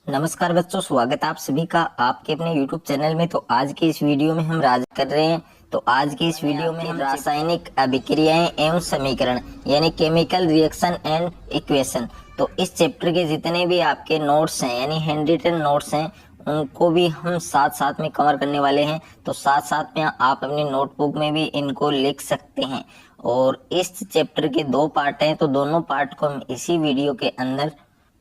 नमस्कार बच्चों, स्वागत है आप सभी का आपके अपने YouTube चैनल में। तो आज की इस वीडियो में हम राज कर रहे हैं। तो आज की इस वीडियो में हम रासायनिक अभिक्रियाएं एवं समीकरण यानी केमिकल रिएक्शन एंड इक्वेशन, तो इस चैप्टर के जितने भी आपके नोट्स हैं यानी हैंड रिटन नोट्स हैं उनको भी हम साथ साथ में कवर करने वाले हैं। तो साथ साथ में आप अपनी नोटबुक में भी इनको लिख सकते हैं। और इस चैप्टर के 2 पार्ट हैं, तो दोनों पार्ट को हम इसी वीडियो के अंदर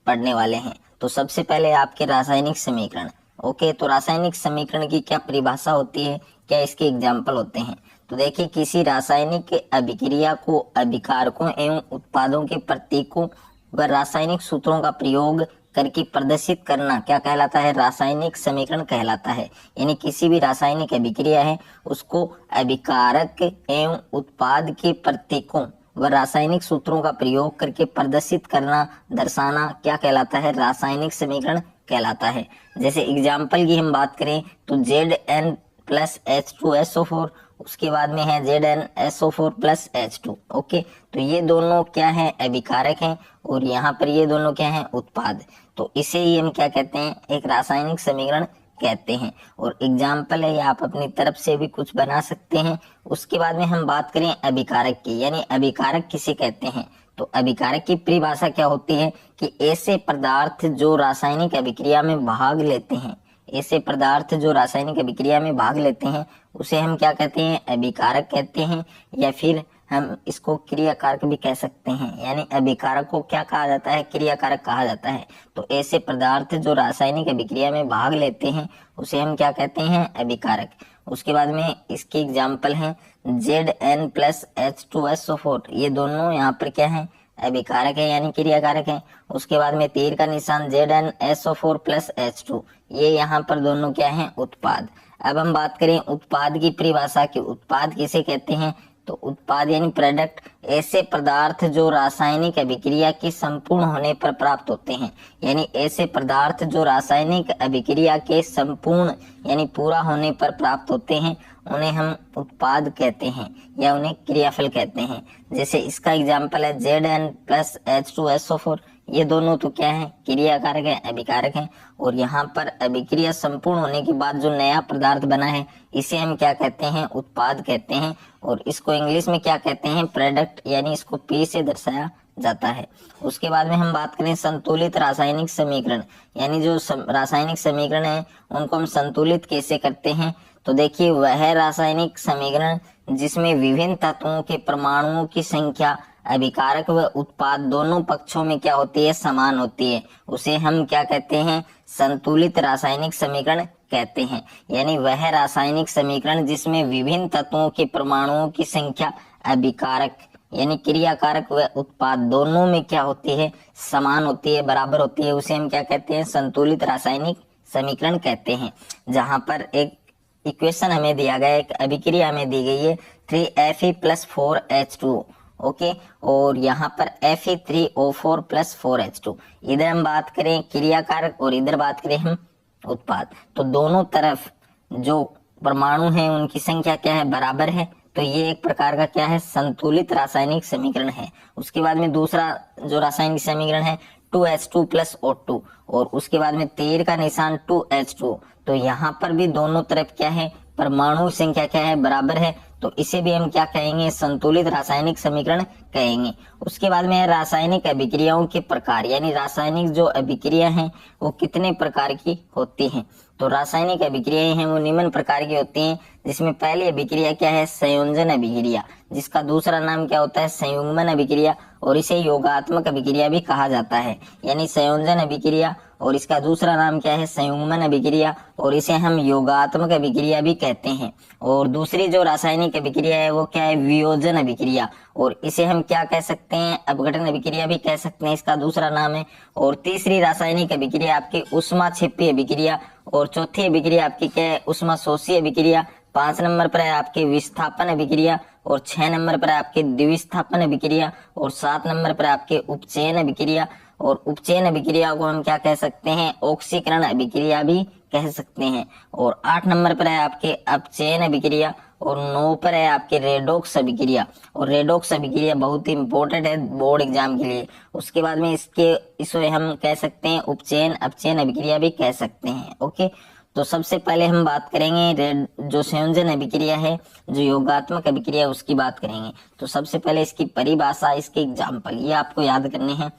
पढ़ने वाले हैं। तो सबसे पहले आपके रासायनिक समीकरण। ओके, तो रासायनिक समीकरण की क्या परिभाषा होती है, क्या इसके एग्जाम्पल होते हैं। तो देखिए, किसी रासायनिक अभिक्रिया को अभिकारकों एवं उत्पादों के प्रतीकों व रासायनिक सूत्रों का प्रयोग करके प्रदर्शित करना क्या कहलाता है, रासायनिक समीकरण कहलाता है। यानी किसी भी रासायनिक अभिक्रिया है उसको अभिकारक एवं उत्पाद के प्रतीकों व रासायनिक सूत्रों का प्रयोग करके प्रदर्शित करना, दर्शाना क्या कहलाता है, रासायनिक समीकरण कहलाता है। जैसे एग्जाम्पल की हम बात करें तो Zn प्लस H2SO4, उसके बाद में है ZnSO4 प्लस H2। ओके, तो ये दोनों क्या है, अभिकारक हैं और यहाँ पर ये दोनों क्या है, उत्पाद। तो इसे ही हम क्या कहते हैं, एक रासायनिक समीकरण कहते हैं। और एग्जाम्पल है, आप अपनी तरफ से भी कुछ बना सकते हैं। उसके बाद में हम बात करें अभिकारक की, यानी अभिकारक किसे कहते हैं। तो अभिकारक की परिभाषा क्या होती है कि ऐसे पदार्थ जो रासायनिक अभिक्रिया में भाग लेते हैं, ऐसे पदार्थ जो रासायनिक अभिक्रिया में भाग लेते हैं उसे हम क्या कहते हैं, अभिकारक कहते हैं। या फिर हम इसको क्रियाकारक भी कह सकते हैं, यानी अभिकारक को क्या कहा जाता है, क्रियाकारक कहा जाता है। तो ऐसे पदार्थ जो रासायनिक अभिक्रिया में भाग लेते हैं उसे हम क्या कहते हैं, अभिकारक। उसके बाद में इसके एग्जाम्पल हैं Zn प्लस H2SO4, ये दोनों यहाँ पर क्या है, अभिकारक है यानी क्रियाकारक है। उसके बाद में तीर का निशान ZnSO4 प्लस H2, ये यहाँ पर दोनों क्या है, उत्पाद। अब हम बात करें उत्पाद की परिभाषा की, उत्पाद किसे कहते हैं। तो उत्पाद यानी प्रोडक्ट, ऐसे पदार्थ जो रासायनिक अभिक्रिया के संपूर्ण होने पर प्राप्त होते हैं। यानी ऐसे पदार्थ जो रासायनिक अभिक्रिया के संपूर्ण यानी पूरा होने पर प्राप्त होते हैं उन्हें हम उत्पाद कहते हैं या उन्हें क्रियाफल कहते हैं। जैसे इसका एग्जाम्पल है Zn प्लस H2SO4, ये दोनों तो क्या है, क्रियाकारक है, अभिकारक हैं। और यहाँ पर अभिक्रिया संपूर्ण होने के बाद जो नया पदार्थ बना है इसे हम क्या कहते हैं, उत्पाद कहते हैं। और इसको इंग्लिश में क्या कहते हैं, प्रोडक्ट, यानी इसको P से दर्शाया जाता है। उसके बाद में हम बात करें संतुलित रासायनिक समीकरण, यानी जो रासायनिक समीकरण है उनको हम संतुलित कैसे करते हैं। तो देखिए, वह रासायनिक समीकरण जिसमें विभिन्न तत्वों के परमाणुओं की संख्या अभिकारक व उत्पाद दोनों पक्षों में क्या होती है, समान होती है, उसे हम क्या कहते हैं, संतुलित रासायनिक समीकरण कहते हैं। यानी वह रासायनिक समीकरण जिसमें विभिन्न तत्वों के परमाणुओं की संख्या अभिकारक यानी क्रियाकारक व उत्पाद दोनों में क्या होती है, समान होती है, बराबर होती है, उसे हम क्या कहते हैं, संतुलित रासायनिक समीकरण कहते हैं। जहां पर एक इक्वेशन हमें दिया गया है, एक अभिक्रिया हमें दी गई है 3Fe प्लस 4H2। ओके, और यहाँ पर Fe3O4 प्लस 4H2। इधर हम बात करें क्रियाकारक और इधर बात करें हम उत्पाद। तो दोनों तरफ जो परमाणु हैं उनकी संख्या क्या है, बराबर है। तो ये एक प्रकार का क्या है, संतुलित रासायनिक समीकरण है। उसके बाद में दूसरा जो रासायनिक समीकरण है 2H2 प्लस O2, और उसके बाद में तीर का निशान 2H2। तो यहाँ पर भी दोनों तरफ क्या है, परमाणु संख्या क्या है, बराबर है। तो इसे भी हम क्या कहेंगे, संतुलित रासायनिक समीकरण कहेंगे। उसके बाद में रासायनिक अभिक्रियाओं के प्रकार, यानी रासायनिक जो अभिक्रिया हैं वो कितने प्रकार की होती हैं। तो रासायनिक अभिक्रियाएं हैं वो निम्न प्रकार की होती हैं, जिसमें पहली अभिक्रिया क्या है, संयोजन अभिक्रिया, जिसका दूसरा नाम क्या होता है, संयुग्मन अभिक्रिया, और इसे योगात्मक अभिक्रिया भी कहा जाता है। यानी संयोजन अभिक्रिया और इसका दूसरा नाम क्या है, संयुग्मन अभिक्रिया, और इसे हम योगात्मक अभिक्रिया भी कहते हैं। और दूसरी जो रासायनिक अभिक्रिया है वो क्या है, वियोजन अभिक्रिया, और इसे हम क्या कह सकते हैं, अपघटन अभिक्रिया भी कह सकते हैं, इसका दूसरा नाम है। और तीसरी रासायनिक अभिक्रिया आपकी ऊष्माक्षेपी अभिक्रिया, और चौथी अभिक्रिया आपकी क्या है, ऊष्माशोषी अभिक्रिया। 5 नंबर पर है आपकी विस्थापन अभिक्रिया, और 6 नंबर पर आपके द्विविस्थापन अभिक्रिया, और 7 नंबर पर आपके उपचयन अभिक्रिया। और उपचयन अभिक्रिया को हम क्या कह सकते हैं, ऑक्सीकरण अभिक्रिया भी कह सकते हैं। और 8 नंबर पर है आपके अपचयन अभिक्रिया, और 9 पर है आपके रेडॉक्स अभिक्रिया। और रेडॉक्स अभिक्रिया बहुत ही इंपॉर्टेंट है बोर्ड एग्जाम के लिए। उसके बाद में इसे हम कह सकते हैं उपचयन अपचयन अभिक्रिया भी कह सकते हैं। ओके, तो सबसे पहले हम बात करेंगे जो संयोजन अभिक्रिया है, जो योगात्मक अभिक्रिया है, उसकी बात करेंगे। तो सबसे पहले इसकी परिभाषा, इसके एग्जाम्पल ये आपको याद करने हैं।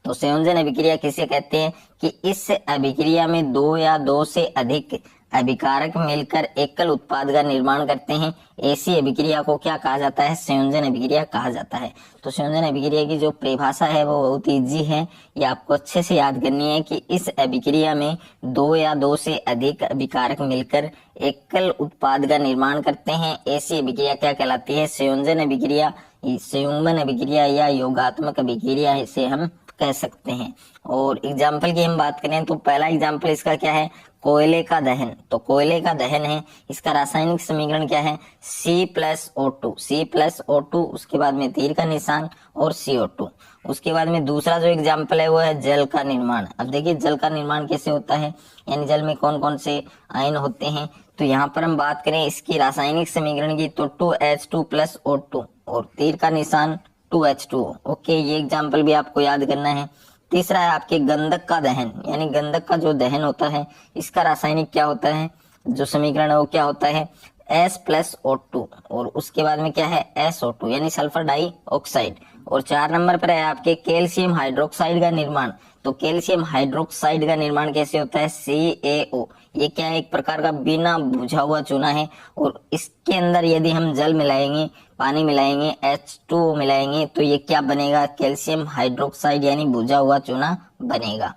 तो संयोजन अभिक्रिया किसे कहते हैं कि इस अभिक्रिया में दो या दो से अधिक अभिकारक मिलकर एकल उत्पाद का निर्माण करते हैं। ऐसी अभिक्रिया को क्या कहा जाता है? संयोजन अभिक्रिया कहा जाता है। तो संयोजन अभिक्रिया की जो परिभाषा है वो बहुत इजी है, ये आपको अच्छे से याद करनी है कि इस अभिक्रिया में दो या दो से अधिक अभिकारक मिलकर एकल उत्पाद का निर्माण करते हैं। ऐसी अभिक्रिया क्या कहलाती है? संयोजन अभिक्रिया, संयुग्मन अभिक्रिया या योगात्मक अभिक्रिया इसे हम कह सकते हैं। और एग्जाम्पल की हम बात करें तो पहला एग्जाम्पल इसका क्या है? कोयले का दहन। तो कोयले का दहन है, इसका रासायनिक समीकरण क्या है? C+O2, C+O2, उसके बाद में तीर का निशान और CO2। उसके बाद में दूसरा जो एग्जाम्पल है वो है जल का निर्माण। अब देखिए जल का निर्माण कैसे होता है, यानी जल में कौन कौन से आयन होते हैं। तो यहाँ पर हम बात करें इसकी रासायनिक समीकरण की तो 2H2+O2 और तीर का निशान 2H2O। ओके, ये एग्जाम्पल भी आपको याद करना है। तीसरा है आपके गंधक का दहन, यानी गंधक का जो दहन होता है इसका रासायनिक क्या होता है, जो समीकरण है वो क्या होता है? S+O2 और उसके बाद में क्या है? SO2 यानी सल्फर डाइऑक्साइड। और 4 नंबर पर है आपके कैल्शियम हाइड्रोक्साइड का निर्माण। तो कैल्शियम हाइड्रोक्साइड का निर्माण कैसे होता है? CaO। ये क्या है? एक प्रकार का बिना बुझा हुआ चूना है और इसके अंदर यदि हम जल मिलाएंगे, पानी मिलाएंगे, H2O मिलाएंगे तो ये क्या बनेगा? कैल्शियम हाइड्रोक्साइड यानी बुझा हुआ चूना बनेगा।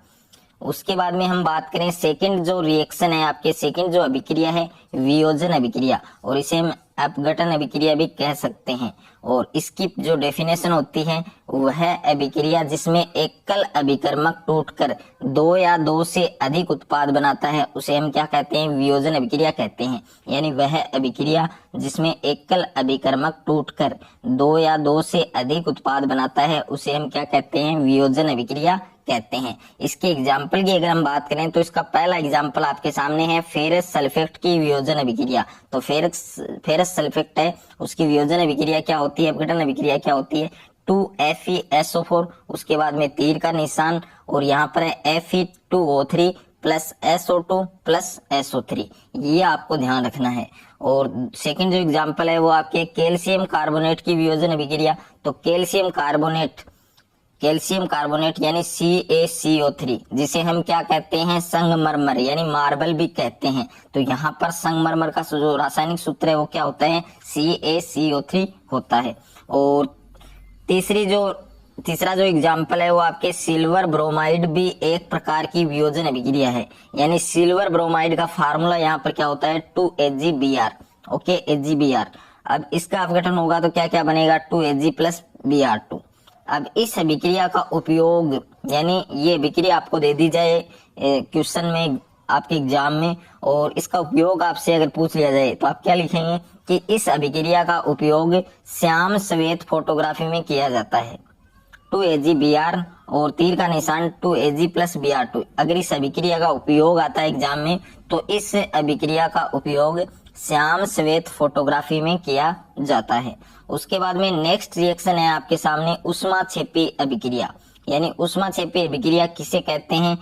उसके बाद में हम बात करें सेकंड जो रिएक्शन है आपके, सेकंड जो अभिक्रिया है वियोजन अभिक्रिया, और इसे हम अपघटन अभिक्रिया भी कह सकते हैं। और इसकी जो डेफिनेशन होती है वह अभिक्रिया जिसमें एकल अभिकर्मक टूटकर दो या दो से अधिक उत्पाद बनाता है उसे हम क्या कहते हैं? वियोजन अभिक्रिया कहते हैं। यानी वह अभिक्रिया जिसमें एकल अभिकर्मक टूटकर दो या दो से अधिक उत्पाद बनाता है उसे हम क्या कहते हैं? वियोजन अभिक्रिया कहते हैं। इसके एग्जाम्पल की अगर हम बात करें तो इसका पहला एग्जाम्पल आपके सामने है फेरस सल्फेट की वियोजन अभिक्रिया। तो फेरस सल्फेट है, उसकी वियोजन अभिक्रिया क्या होती है? अपघटन अभिक्रिया क्या होती है? 2FeSO4, उसके बाद में तीर का निशान और यहाँ पर है Fe2O3 plus SO2 plus SO3, ये आपको ध्यान रखना है। और सेकंड जो एग्जाम्पल है वो आपके कैल्शियम कार्बोनेट की वियोजन अभिक्रिया। तो कैल्शियम कार्बोनेट यानी CaCO3, जिसे हम क्या कहते हैं? संगमरमर यानी मार्बल भी कहते हैं। तो यहाँ पर संगमरमर का जो रासायनिक सूत्र है वो क्या होता है? CaCO3 होता है। और तीसरा जो एग्जाम्पल है वो आपके सिल्वर ब्रोमाइड भी एक प्रकार की वियोजन अभिक्रिया है। यानी सिल्वर ब्रोमाइड का फार्मूला यहाँ पर क्या होता है? 2AgBr। Okay, AgBr। अब इसका अपघटन होगा तो क्या क्या बनेगा? 2Ag+Br2। अब इस अभिक्रिया का उपयोग, यानी ये अभिक्रिया आपको दे दी जाए क्वेश्चन में आपके एग्जाम में, और इसका उपयोग आपसे अगर पूछ लिया जाए तो आप क्या लिखेंगे कि इस अभिक्रिया का उपयोग श्याम श्वेत फोटोग्राफी में किया जाता है। 2AgBr और तीर का निशान 2Ag+Br2। अगर इस अभिक्रिया का उपयोग आता है एग्जाम में तो इस अभिक्रिया का उपयोग श्याम श्वेत फोटोग्राफी में किया जाता है। उसके बाद में नेक्स्ट रिएक्शन है आपके सामने ऊष्माक्षेपी अभिक्रिया। यानी ऊष्माक्षेपी अभिक्रिया किसे कहते हैं,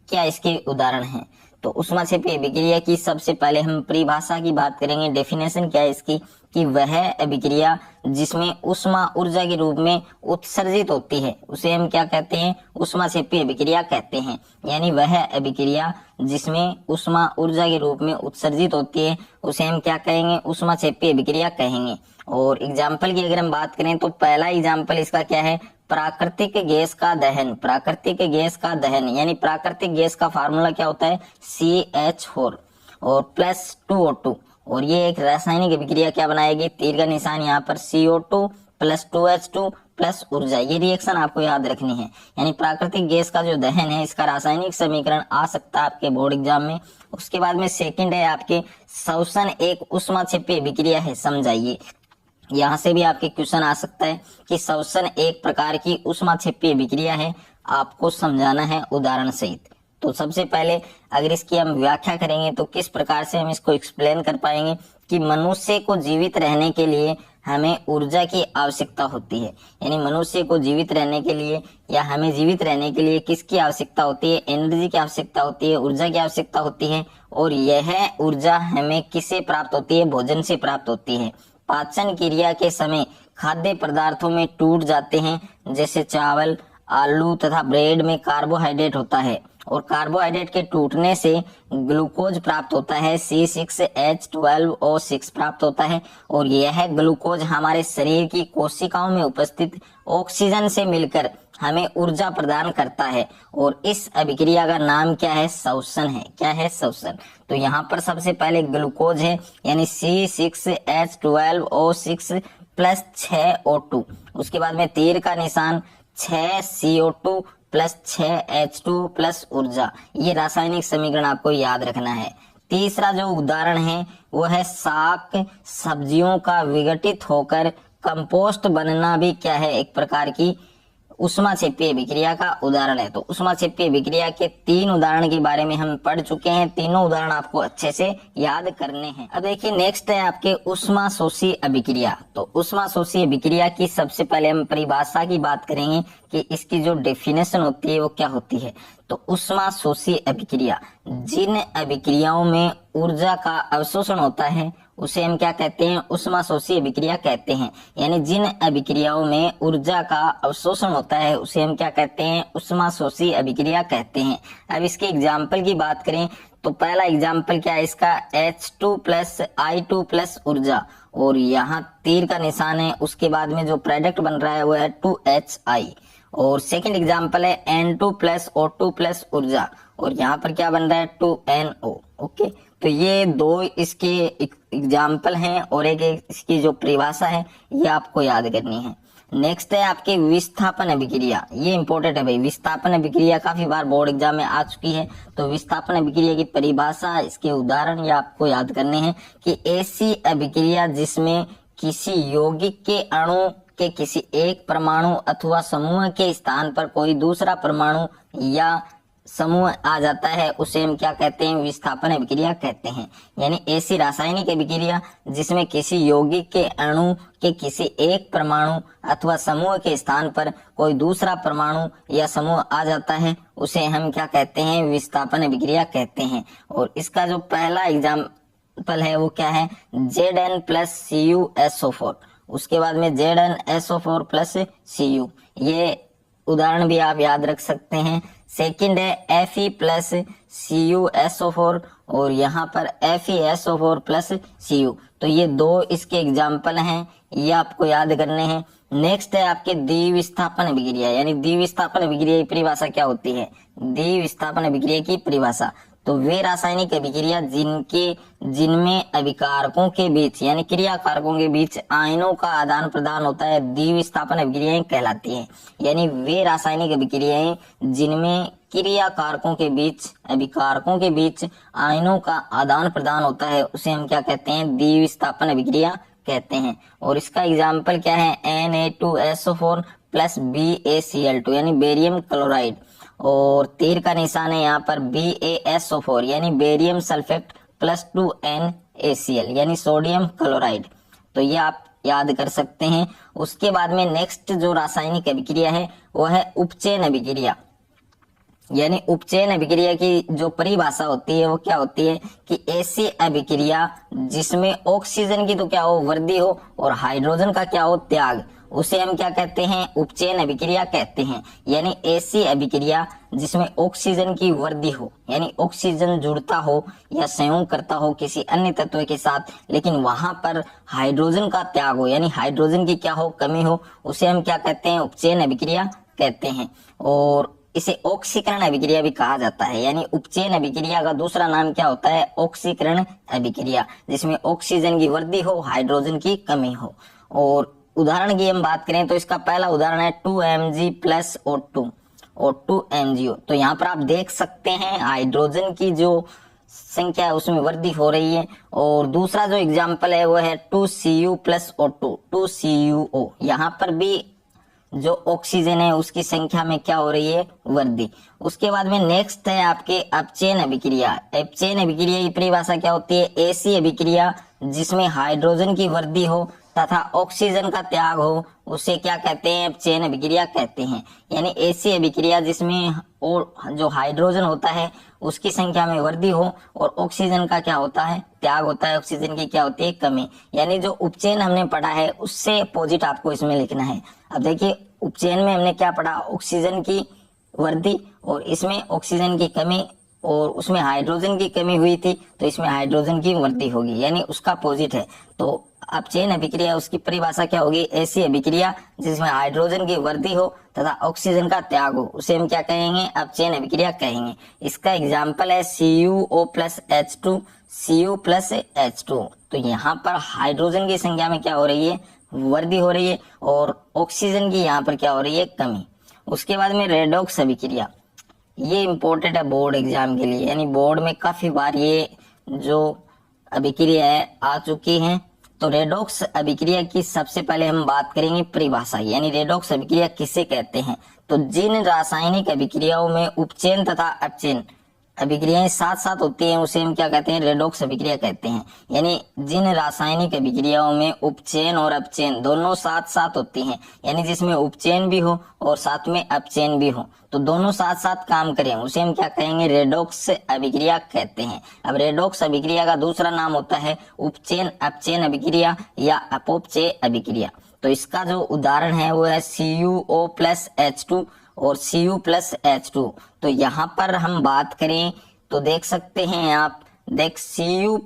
क्या इसके उदाहरण हैं? तो ऊष्माक्षेपी अभिक्रिया की सबसे पहले हम परिभाषा की बात करेंगे। डेफिनेशन क्या है इसकी कि वह अभिक्रिया जिसमें ऊष्मा ऊर्जा के रूप में उत्सर्जित होती है उसे हम क्या कहते हैं? ऊष्माक्षेपी अभिक्रिया कहते हैं। यानी वह अभिक्रिया जिसमें ऊष्मा ऊर्जा के रूप में उत्सर्जित होती है उसे हम क्या कहेंगे? ऊष्माक्षेपी अभिक्रिया कहेंगे। और एग्जाम्पल की अगर हम बात करें तो पहला एग्जाम्पल इसका क्या है? प्राकृतिक गैस का दहन। प्राकृतिक गैस का दहन यानी प्राकृतिक गैस का फार्मूला क्या होता है? CH4 और प्लस 2O2, और ये एक रासायनिक अभिक्रिया क्या बनाएगी? तीर का निशान यहाँ पर CO2 प्लस 2H2 प्लस ऊर्जा। ये रिएक्शन आपको याद रखनी है। यानी प्राकृतिक गैस का जो दहन है इसका रासायनिक समीकरण आ सकता है आपके बोर्ड एग्जाम में। उसके बाद में सेकंड है आपके श्वसन एक ऊष्माक्षेपी अभिक्रिया है, समझाइए। यहाँ से भी आपके क्वेश्चन आ सकता है कि श्वसन एक प्रकार की ऊष्माक्षेपी अभिक्रिया है, आपको समझाना है उदाहरण सहित। तो सबसे पहले अगर इसकी हम व्याख्या करेंगे तो किस प्रकार से हम इसको एक्सप्लेन कर पाएंगे कि मनुष्य को जीवित रहने के लिए हमें ऊर्जा की आवश्यकता होती है। यानी मनुष्य को जीवित रहने के लिए या हमें जीवित रहने के लिए किसकी आवश्यकता होती है? एनर्जी की आवश्यकता होती है, ऊर्जा की आवश्यकता होती है। और यह ऊर्जा हमें किससे प्राप्त होती है? भोजन से प्राप्त होती है। पाचन क्रिया के समय खाद्य पदार्थों में टूट जाते हैं, जैसे चावल, आलू तथा ब्रेड में कार्बोहाइड्रेट होता है और कार्बोहाइड्रेट के टूटने से ग्लूकोज प्राप्त होता है, C6H12O6 प्राप्त होता है। और यह ग्लूकोज हमारे शरीर की कोशिकाओं में उपस्थित ऑक्सीजन से मिलकर हमें ऊर्जा प्रदान करता है। और इस अभिक्रिया का नाम क्या है? श्वसन है। क्या है? श्वसन। तो यहाँ पर सबसे पहले ग्लूकोज है यानी C6H12O6 प्लस 6O2। उसके बाद में तीर का निशान 6CO2 प्लस 6H2 प्लस ऊर्जा। ये रासायनिक समीकरण आपको याद रखना है। तीसरा जो उदाहरण है वो है शाक सब्जियों का विघटित होकर कंपोस्ट बनना भी क्या है? एक प्रकार की ऊष्माक्षेपीय अभिक्रिया का उदाहरण है। तो ऊष्माक्षेपीय अभिक्रिया के 3 उदाहरण के बारे में हम पढ़ चुके हैं। तीनों उदाहरण आपको अच्छे से याद करने हैं। अब देखिए नेक्स्ट है आपके ऊष्माशोषी अभिक्रिया। तो ऊष्माशोषी अभिक्रिया की सबसे पहले हम परिभाषा की बात करेंगे कि इसकी जो डेफिनेशन होती है वो क्या होती है। तो ऊष्माशोषी अभिक्रिया जिन अभिक्रियाओं में ऊर्जा का अवशोषण होता है उसे हम क्या कहते हैं? ऊष्माशोषी अभिक्रिया कहते हैं। यानी जिन अभिक्रियाओं में ऊर्जा का अवशोषण होता है उसे हम क्या कहते हैं? ऊष्माशोषी अभिक्रिया कहते हैं। अब इसके एग्जाम्पल की बात करें तो पहला एग्जाम्पल क्या है इसका? H2 प्लस I2 प्लस ऊर्जा और यहाँ तीर का निशान है। उसके बाद में जो प्रोडक्ट बन रहा है वो है 2HI। और सेकंड एग्जाम्पल है N2 प्लस O2 प्लस ऊर्जा और यहाँ पर क्या बन रहा है? 2NO। ओके, तो ये 2 इसके एग्जाम्पल हैं और एक इसकी जो परिभाषा है ये आपको याद करनी है। नेक्स्ट है आपके विस्थापन अभिक्रिया। ये इंपॉर्टेंट है भाई। विस्थापन अभिक्रिया काफी बार बोर्ड एग्जाम में आ चुकी है। तो विस्थापन अभिक्रिया की परिभाषा, इसके उदाहरण ये आपको याद करने हैं कि ऐसी अभिक्रिया जिसमें किसी यौगिक के अणु के किसी एक परमाणु अथवा समूह के स्थान पर कोई दूसरा परमाणु या समूह आ जाता है उसे हम क्या कहते हैं? विस्थापन अभिक्रिया कहते हैं। यानी ऐसी रासायनिक अभिक्रिया जिसमें किसी यौगिक के अणु के किसी एक परमाणु अथवा समूह के स्थान पर कोई दूसरा परमाणु या समूह आ जाता है उसे हम क्या कहते हैं? विस्थापन अभिक्रिया कहते हैं। और इसका जो पहला एग्जाम्पल है वो क्या है? Zn plus CuSO4। उसके बाद में ZnSO4 प्लस Cu। ये उदाहरण भी आप याद रख सकते हैं। सेकंड है Fe प्लस CuSO4 और यहाँ पर FeSO4 प्लस Cu। तो ये 2 इसके एग्जाम्पल हैं, ये आपको याद करने हैं। नेक्स्ट है आपके द्विविस्थापन अभिक्रिया। यानी द्विविस्थापन अभिक्रिया की परिभाषा क्या होती है? द्विविस्थापन अभिक्रिया की परिभाषा तो वे रासायनिक अभिक्रिया जिनमें अभिकारकों के बीच यानी क्रियाकारकों के बीच आयनों का आदान प्रदान होता है द्विविस्थापन अभिक्रियाएं कहलाती हैं। यानी वे रासायनिक अभिक्रियाएं जिनमें क्रियाकारकों के बीच अभिकारकों के बीच आयनों का आदान प्रदान होता है उसे हम क्या कहते हैं? द्विविस्थापन अभिक्रिया कहते हैं। और इसका एग्जाम्पल क्या है? Na2SO4 प्लस BaCl2 यानी बेरियम क्लोराइड और तीर का निशान है यहाँ पर BaSO4 यानी बेरियम सल्फेट प्लस 2NaCl यानी सोडियम क्लोराइड। तो ये आप याद कर सकते हैं। उसके बाद में नेक्स्ट जो रासायनिक अभिक्रिया है वो है उपचयन अभिक्रिया। यानी उपचयन अभिक्रिया की जो परिभाषा होती है वो क्या होती है कि ऐसी अभिक्रिया जिसमें ऑक्सीजन की तो क्या हो? वृद्धि हो और हाइड्रोजन का क्या हो? त्याग, उसे हम क्या कहते हैं? उपचयन अभिक्रिया कहते हैं। यानी ऐसी अभिक्रिया जिसमें ऑक्सीजन की वृद्धि हो यानी ऑक्सीजन जुड़ता हो या संयोग करता हो किसी अन्य तत्व के साथ, लेकिन वहां पर हाइड्रोजन का त्याग हो यानी हाइड्रोजन की क्या हो? कमी हो, उसे हम क्या कहते हैं? उपचयन अभिक्रिया कहते हैं। और इसे ऑक्सीकरण अभिक्रिया भी कहा जाता है। यानी उपचयन अभिक्रिया का दूसरा नाम क्या होता है? ऑक्सीकरण अभिक्रिया, जिसमें ऑक्सीजन की वृद्धि हो हाइड्रोजन की कमी हो। और उदाहरण की हम बात करें तो इसका पहला उदाहरण है 2Mg प्लस O2 और 2MgO। तो यहाँ पर आप देख सकते हैं हाइड्रोजन की जो संख्या है उसमें वृद्धि हो रही है। और दूसरा जो एग्जाम्पल है वो है 2Cu प्लस O2 2CuO। यहाँ पर भी जो ऑक्सीजन है उसकी संख्या में क्या हो रही है, वृद्धि। उसके बाद में नेक्स्ट है आपके अपचयन अभिक्रिया। अपचयन अभिक्रिया की परिभाषा क्या होती है, ऐसी अभिक्रिया जिसमें हाइड्रोजन की वृद्धि हो तथा ऑक्सीजन का त्याग हो, उसे क्या कहते हैं, अपचयन अभिक्रिया कहते हैं। यानी ऐसी अभिक्रिया जिसमें और जो हाइड्रोजन होता है उसकी संख्या में वृद्धि हो और ऑक्सीजन का क्या होता है, त्याग होता है, ऑक्सीजन की क्या होती है, कमी। यानी जो उपचयन हमने पढ़ा है उससे अपोजिट आपको इसमें लिखना है। अब देखिए उपचयन में हमने क्या पढ़ा, ऑक्सीजन की वृद्धि और इसमें ऑक्सीजन की कमी, और उसमें हाइड्रोजन की कमी हुई थी तो इसमें हाइड्रोजन की वृद्धि होगी, यानी उसका अपोजिट है। तो अपचयन अभिक्रिया उसकी परिभाषा क्या होगी, ऐसी अभिक्रिया जिसमें हाइड्रोजन की वृद्धि हो तथा ऑक्सीजन का त्याग हो, उसे हम क्या कहेंगे, अपचयन अभिक्रिया कहेंगे। इसका एग्जाम्पल है CuO+H2, Cu+H2। तो यहाँ पर हाइड्रोजन की संख्या में क्या हो रही है, वृद्धि हो रही है और ऑक्सीजन की यहाँ पर क्या हो रही है, कमी। उसके बाद में रेडॉक्स अभिक्रिया, ये इम्पोर्टेंट है बोर्ड एग्जाम के लिए, यानी बोर्ड में काफी बार ये जो अभिक्रिया है आ चुकी हैं। तो रेडॉक्स अभिक्रिया की सबसे पहले हम बात करेंगे परिभाषा, यानी रेडॉक्स अभिक्रिया किसे कहते हैं। तो जिन रासायनिक अभिक्रियाओं में उपचयन तथा अपचयन अभिक्रियाएं साथ साथ होती हैं उसे हम क्या कहते हैं, रेडॉक्स अभिक्रिया कहते हैं। यानी जिन रासायनिक अभिक्रियाओं में उपचयन और अपचयन दोनों साथ साथ होती हैं, यानी जिसमें उपचयन भी हो और साथ में अपचयन भी हो, तो दोनों साथ साथ काम करें, उसे हम क्या कहेंगे, रेडॉक्स अभिक्रिया कहते हैं। अब रेडॉक्स अभिक्रिया का दूसरा नाम होता है उपचयन अपचयन अभिक्रिया या अपौपचय अभिक्रिया। तो इसका जो उदाहरण है वो है CuO+H2 और Cu+H2। तो यहाँ पर हम बात करें तो देख सकते हैं आप, देख Cu+Cu,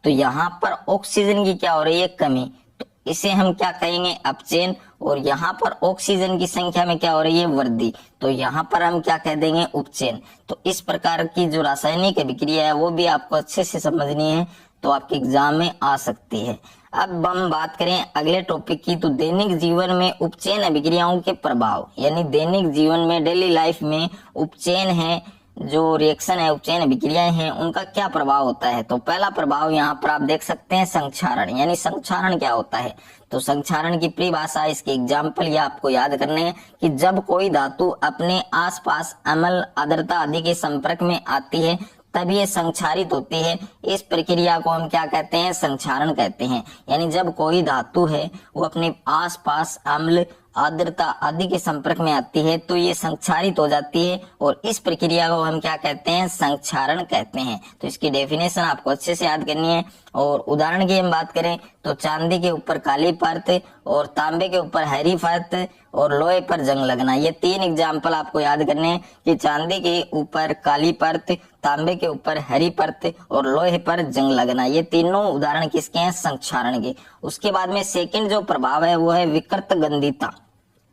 तो यहाँ पर ऑक्सीजन की क्या हो रही है, कमी, तो इसे हम क्या कहेंगे, अपचयन। और यहाँ पर ऑक्सीजन की संख्या में क्या हो रही है, वृद्धि, तो यहाँ पर हम क्या कह देंगे, उपचयन। तो इस प्रकार की जो रासायनिक अभिक्रिया है वो भी आपको अच्छे से समझनी है, तो आपके एग्जाम में आ सकती है। अब हम बात करें अगले टॉपिक की, तो दैनिक जीवन में उपचयन अभिक्रियाओं के प्रभाव, यानी दैनिक जीवन में डेली लाइफ में उपचयन है, जो रिएक्शन है, उपचयन अभिक्रियाएं हैं, उनका क्या प्रभाव होता है। तो पहला प्रभाव यहाँ पर आप देख सकते हैं, संक्षारण। यानी संक्षारण क्या होता है, तो संक्षारण की परिभाषा, इसके एग्जाम्पल ये आपको याद करने हैं कि जब कोई धातु अपने आसपास अम्ल, आर्द्रता आदि के संपर्क में आती है तब ये संक्षारित होती है। इस प्रक्रिया को हम क्या कहते हैं, संक्षारण कहते हैं। यानी जब कोई धातु है वो अपने आसपास अम्ल, आर्द्रता आदि के संपर्क में आती है तो ये संक्षारित हो जाती है, और इस प्रक्रिया को हम क्या कहते हैं, संक्षारण कहते हैं। तो इसकी डेफिनेशन आपको अच्छे से याद करनी है। और उदाहरण की हम बात करें तो चांदी के ऊपर काली परत और तांबे के ऊपर हरी परत और लोहे पर जंग लगना, ये तीन एग्जाम्पल आपको याद करने हैं कि चांदी के ऊपर काली परत, तांबे के ऊपर हरी परत और लोहे पर जंग लगना, ये तीनों उदाहरण किसके हैं, संक्षारण के। उसके बाद में सेकंड जो प्रभाव है वो है विकृत गंधिता।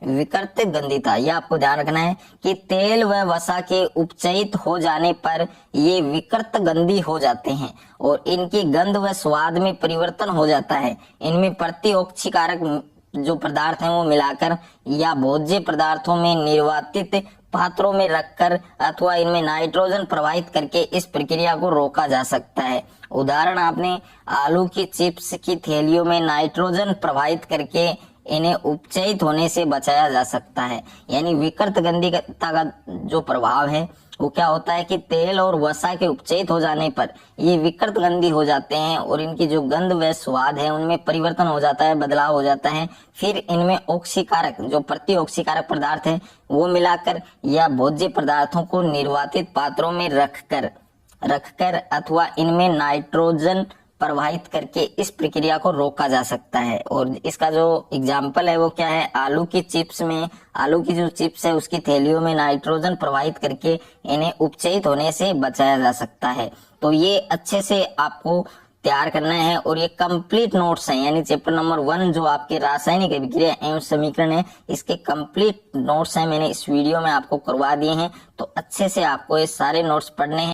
विकृत गंधिता, ये आपको ध्यान रखना है कि तेल व वसा के उपचयित हो जाने पर ये विकृत गंधी हो जाते हैं और इनकी गंध व स्वाद में परिवर्तन हो जाता है। इनमें प्रतिऑक्सीकारक जो पदार्थ हैं वो मिलाकर या भोज्य पदार्थों में निर्वातित पात्रों में रखकर अथवा इनमें नाइट्रोजन प्रवाहित करके इस प्रक्रिया को रोका जा सकता है। उदाहरण, आपने आलू की चिप्स की थैलियों में नाइट्रोजन प्रवाहित करके इन्हें उपचयित होने से बचाया जा सकता है। यानी विकृत गंधिता का जो प्रभाव है वो क्या होता है कि तेल और वसा के उपचयित हो जाने पर ये विकृत गंधी हो जाते हैं और इनकी जो गंध व स्वाद है उनमें परिवर्तन हो जाता है, बदलाव हो जाता है। फिर इनमें ऑक्सीकारक जो प्रतिऑक्सीकारक पदार्थ है वो मिलाकर या भोज्य पदार्थों को निर्वातित पात्रों में रखकर अथवा इनमें नाइट्रोजन प्रवाहित करके इस प्रक्रिया को रोका जा सकता है। और इसका जो एग्जाम्पल है वो क्या है, आलू की चिप्स में, आलू की जो चिप्स है उसकी थैलियों में नाइट्रोजन प्रवाहित करके इन्हें उपचयित होने से बचाया जा सकता है। तो ये अच्छे से आपको तैयार करना है और ये कंप्लीट नोट्स हैं, यानी चैप्टर नंबर 1 जो आपके रासायनिक अभिक्रिया एवं समीकरण है इसके कंप्लीट नोट्स हैं, मैंने इस वीडियो में आपको करवा दिए हैं। तो अच्छे से आपको ये सारे नोट्स पढ़ने हैं।